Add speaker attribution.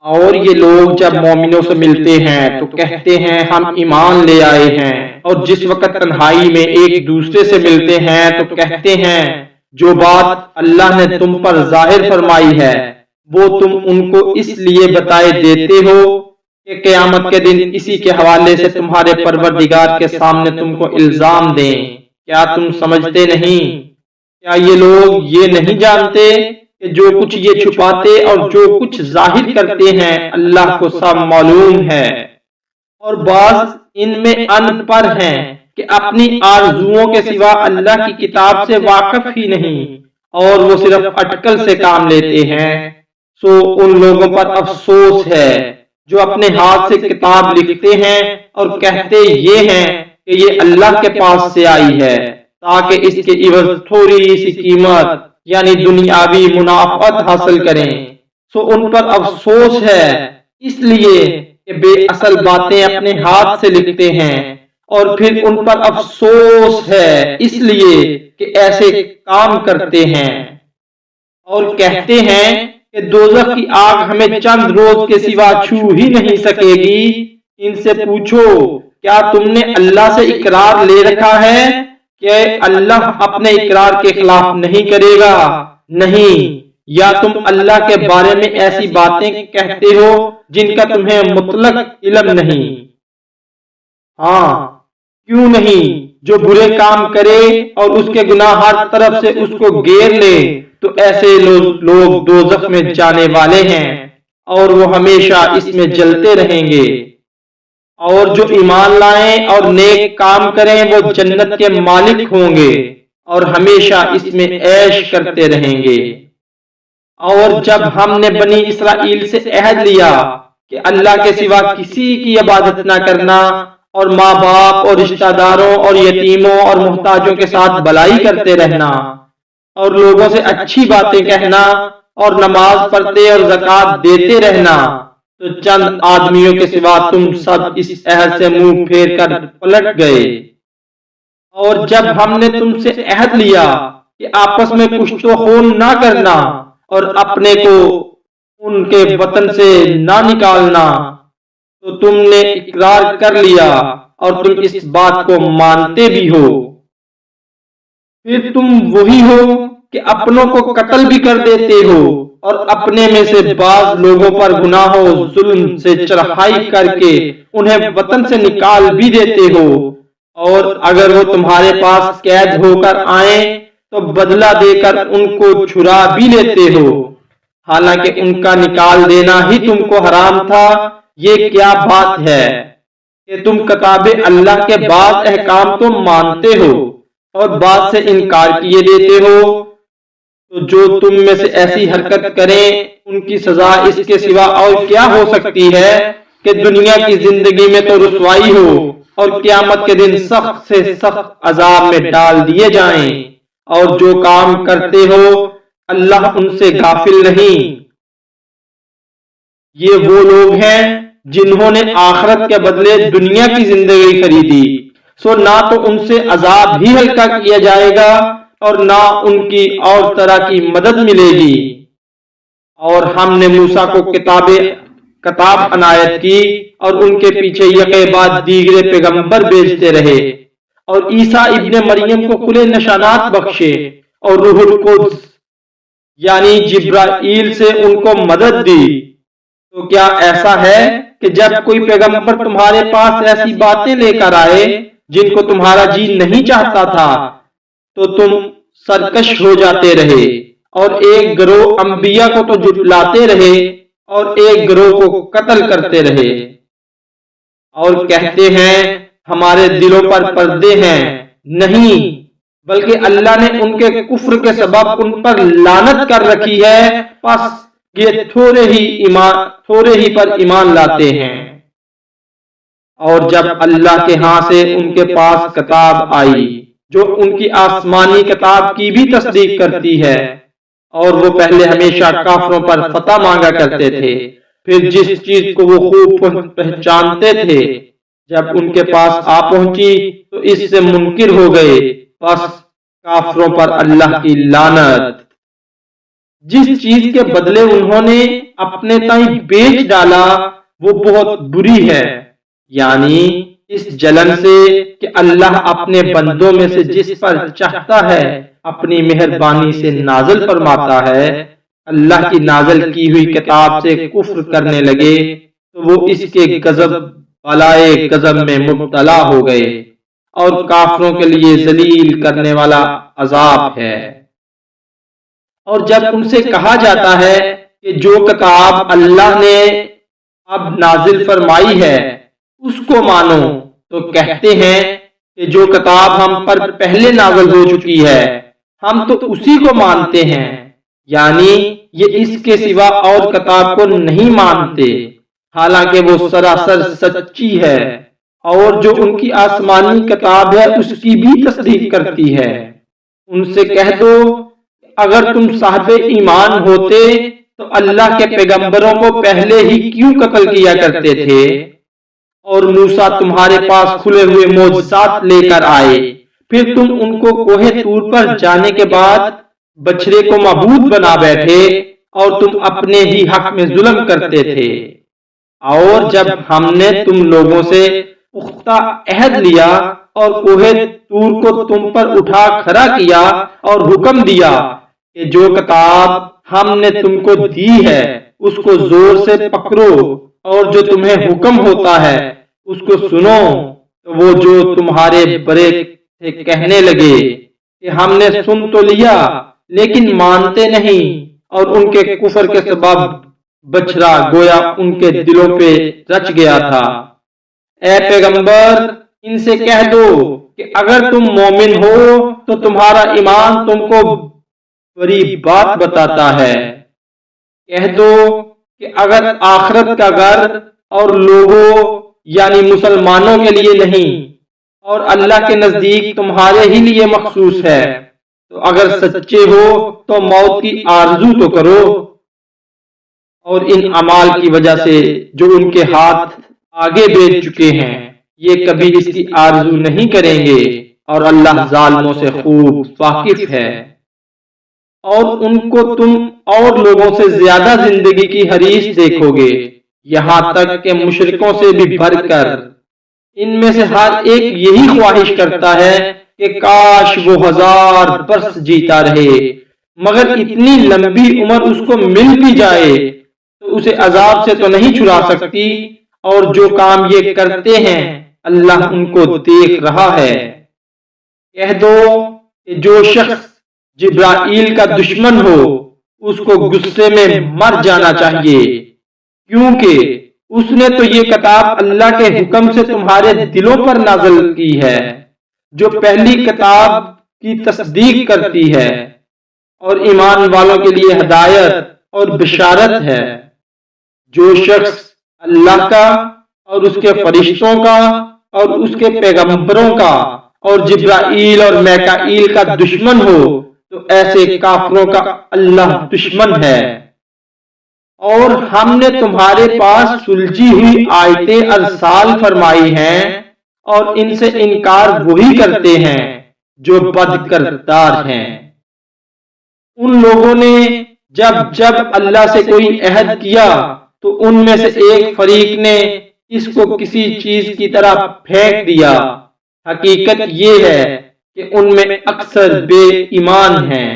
Speaker 1: اور یہ لوگ جب مومنوں سے ملتے ہیں تو کہتے ہیں ہم ایمان لے آئے ہیں، اور جس وقت تنہائی میں ایک دوسرے سے ملتے ہیں تو کہتے ہیں جو بات اللہ نے تم پر ظاہر فرمائی ہے وہ تم ان کو اس لیے بتائے دیتے ہو کہ قیامت کے دن اسی کے حوالے سے تمہارے پروردگار کے سامنے تم کو الزام دیں۔ کیا تم سمجھتے نہیں؟ کیا یہ لوگ یہ نہیں جانتے کہ جو کچھ یہ چھپاتے اور جو کچھ ظاہر کرتے ہیں اللہ کو سب معلوم ہے؟ اور بعض ان میں ان پڑھ ہیں کہ اپنی آرزوؤں کے سوا اللہ کی کتاب سے واقف ہی نہیں، اور وہ صرف اٹکل سے کام لیتے ہیں۔ سو ان لوگوں پر افسوس ہے جو اپنے ہاتھ سے کتاب لکھتے ہیں اور کہتے یہ ہیں کہ یہ اللہ کے پاس سے آئی ہے تاکہ اس کے عوض تھوڑی سی قیمت یعنی دنیاوی منافعت حاصل کریں۔ سو ان پر افسوس ہے اس لیے کہ بے اصل باتیں اپنے ہاتھ سے لکھتے ہیں، اور پھر ان پر افسوس ہے اس لیے کہ ایسے کام کرتے ہیں، اور کہتے ہیں کہ دوزخ کی آگ ہمیں چند روز کے سوا چھو ہی نہیں سکے گی۔ ان سے پوچھو کیا تم نے اللہ سے اقرار لے رکھا ہے کہ اللہ اپنے اقرار کے خلاف نہیں کرے گا؟ نہیں، یا تم اللہ کے بارے میں ایسی باتیں کہتے ہو جن کا تمہیں مطلق علم نہیں۔ ہاں کیوں نہیں، جو برے کام کرے اور اس کے گناہ ہر طرف سے اس کو گھیر لے تو ایسے لوگ دوزخ میں جانے والے ہیں اور وہ ہمیشہ اس میں جلتے رہیں گے۔ اور جو ایمان لائیں اور نیک کام کریں وہ جنت کے مالک ہوں گے اور ہمیشہ اس میں عیش کرتے رہیں گے۔ اور جب ہم نے بنی اسرائیل سے عہد لیا کہ اللہ کے سوا کسی کی عبادت نہ کرنا، اور ماں باپ اور رشتہ داروں اور یتیموں اور محتاجوں کے ساتھ بھلائی کرتے رہنا، اور لوگوں سے اچھی باتیں کہنا، اور نماز پڑھتے اور زکوٰۃ دیتے رہنا، تو چند آدمیوں کے سوا تم سب اس عہد سے منہ پھیر کر پلٹ گئے۔ اور جب ہم نے تم سے عہد لیا کہ آپس میں کشت و خون نہ کرنا اور اپنے کو ان کے وطن سے نہ نکالنا، تو تم نے اقرار کر لیا اور تم اس بات کو مانتے بھی ہو۔ پھر تم وہی ہو کہ اپنوں کو قتل بھی کر دیتے ہو، اور اپنے میں سے بعض لوگوں پر گناہ و ظلم سے چڑھائی کر کے انہیں وطن سے نکال بھی دیتے ہو، اور اگر وہ تمہارے پاس قید ہو کر آئیں تو بدلہ دے کر ان کو چھڑا بھی لیتے ہو، حالانکہ ان کا نکال دینا ہی تم کو حرام تھا۔ یہ کیا بات ہے کہ تم کتاب اللہ کے بعض احکام تو مانتے ہو اور بعض سے انکار کیے دیتے ہو؟ تو جو تم میں سے ایسی حرکت کریں ان کی سزا اس کے سوا اور کیا ہو سکتی ہے کہ دنیا کی زندگی میں تو رسوائی ہو اور قیامت کے دن سخت سے سخت عذاب میں ڈال دیے جائیں، اور جو کام کرتے ہو اللہ ان سے غافل نہیں۔ یہ وہ لوگ ہیں جنہوں نے آخرت کے بدلے دنیا کی زندگی خریدی، سو نہ تو ان سے عذاب ہی ہلکا کیا جائے گا اور نہ ان کی اور طرح کی مدد ملے گی۔ اور ہم نے موسیٰ کو کتاب عنایت کی اور ان کے پیچھے یکے بعد دیگرے پیغمبر بھیجتے رہے، اور عیسیٰ ابن مریم کو کھلے نشانات بخشے، اور روح القدس یعنی جبرائیل سے ان کو مدد دی۔ تو کیا ایسا ہے کہ جب کوئی پیغمبر تمہارے پاس ایسی باتیں لے کر آئے جن کو تمہارا جی نہیں چاہتا تھا تو تم سرکش ہو جاتے رہے، اور ایک گروہ انبیاء کو تو جھٹلاتے رہے اور ایک گروہ کو قتل کرتے رہے، اور کہتے ہیں ہمارے دلوں پر پردے ہیں۔ نہیں، بلکہ اللہ نے ان کے کفر کے سبب ان پر لعنت کر رکھی ہے، پس یہ تھوڑے ہی پر ایمان لاتے ہیں۔ اور جب اللہ کے ہاں سے ان کے پاس کتاب آئی جو ان کی آسمانی کتاب کی بھی تصدیق کرتی ہے، اور وہ پہلے ہمیشہ کافروں پر فتح مانگا کرتے تھے، پھر جس چیز کو وہ خوب پہچانتے تھے جب ان کے پاس آ پہنچی تو اس سے منکر ہو گئے، پس کافروں پر اللہ کی لعنت۔ جس چیز کے بدلے انہوں نے اپنے تائیں بیچ ڈالا وہ بہت بری ہے، یعنی اس جلن سے کہ اللہ اپنے بندوں میں سے جس پر چاہتا ہے اپنی مہربانی سے نازل فرماتا ہے، اللہ کی نازل کی ہوئی کتاب سے کفر کرنے لگے تو وہ اس کے غضب بالائے غضب میں مبتلا ہو گئے، اور کافروں کے لیے ذلیل کرنے والا عذاب ہے۔ اور جب ان سے کہا جاتا ہے کہ جو کتاب اللہ نے اب نازل فرمائی ہے اس کو مانو، تو کہتے ہیں کہ جو کتاب ہم پر پہلے نازل ہو چکی ہے ہم تو اسی کو مانتے ہیں، یعنی یہ اس کے سوا اور کتاب کو نہیں مانتے، حالانکہ وہ سراسر سچی ہے، اور جو ان کی آسمانی کتاب ہے اس کی بھی تصدیق کرتی ہے۔ ان سے کہہ دو اگر تم صاحب ایمان ہوتے تو اللہ کے پیغمبروں کو پہلے ہی کیوں قتل کیا کرتے تھے، اور موسیٰ تمہارے پاس کھلے ہوئے معجزات لے کر آئے، پھر تم ان کو کوہ طور پر جانے کے بعد بچھڑے کو معبود بنا بیٹھے اور تم اپنے ہی حق میں ظلم کرتے تھے۔ اور جب ہم نے تم لوگوں سے پختہ عہد لیا اور کوہ طور کو تم پر اٹھا کھڑا کیا اور حکم دیا کہ جو کتاب ہم نے تم کو دی ہے اس کو زور سے پکڑو اور جو تمہیں حکم ہوتا ہے اس کو سنو، تو وہ جو تمہارے بڑے تھے کہنے لگے کہ ہم نے سن تو لیا لیکن مانتے نہیں، اور ان کے کفر کے سبب بچھڑا گویا ان کے دلوں پہ رچ گیا تھا۔ اے پیغمبر ان سے کہہ دو کہ اگر تم مومن ہو تو تمہارا ایمان تم کو بڑی بات بتاتا ہے۔ کہہ دو کہ اگر آخرت کا گھر اور لوگوں یعنی مسلمانوں کے لیے نہیں اور اللہ کے نزدیک تمہارے ہی لیے مخصوص ہے، تو اگر سچے ہو تو موت کی آرزو تو کرو، اور ان اعمال کی وجہ سے جو ان کے ہاتھ آگے بھیج چکے ہیں یہ کبھی اس کی آرزو نہیں کریں گے، اور اللہ ظالموں سے خوب واقف ہے۔ اور ان کو تم اور لوگوں سے زیادہ زندگی کی حریص دیکھو گے، یہاں تک کہ مشرکوں سے بھی بڑھ کر۔ ان میں سے ہر ایک یہی خواہش کرتا ہے کہ کاش وہ 1000 برس جیتا رہے، مگر اتنی لمبی عمر اس کو مل بھی جائے تو اسے عذاب سے تو نہیں چھڑا سکتی، اور جو کام یہ کرتے ہیں اللہ ان کو دیکھ رہا ہے۔ کہہ دو کہ جو شخص جبرائیل کا دشمن ہو اس کو غصے میں مر جانا چاہیے، کیونکہ اس نے تو یہ کتاب اللہ کے حکم سے تمہارے دلوں پر نازل کی ہے، جو پہلی کتاب کی تصدیق کرتی ہے اور ایمان والوں کے لیے ہدایت اور بشارت ہے۔ جو شخص اللہ کا اور اس کے فرشتوں کا اور اس کے پیغمبروں کا اور جبرائیل اور میکائیل کا دشمن ہو تو ایسے کافروں کا اللہ دشمن ہے۔ اور ہم نے تمہارے پاس سلجھی ہوئی آیتیں ارسال فرمائی ہیں، اور ان سے انکار وہی کرتے ہیں جو بد کردار ہیں۔ ان لوگوں نے جب اللہ سے کوئی عہد کیا تو ان میں سے ایک فریق نے اس کو کسی چیز کی طرح پھینک دیا، حقیقت یہ ہے کہ ان میں اکثر بے ایمان ہیں۔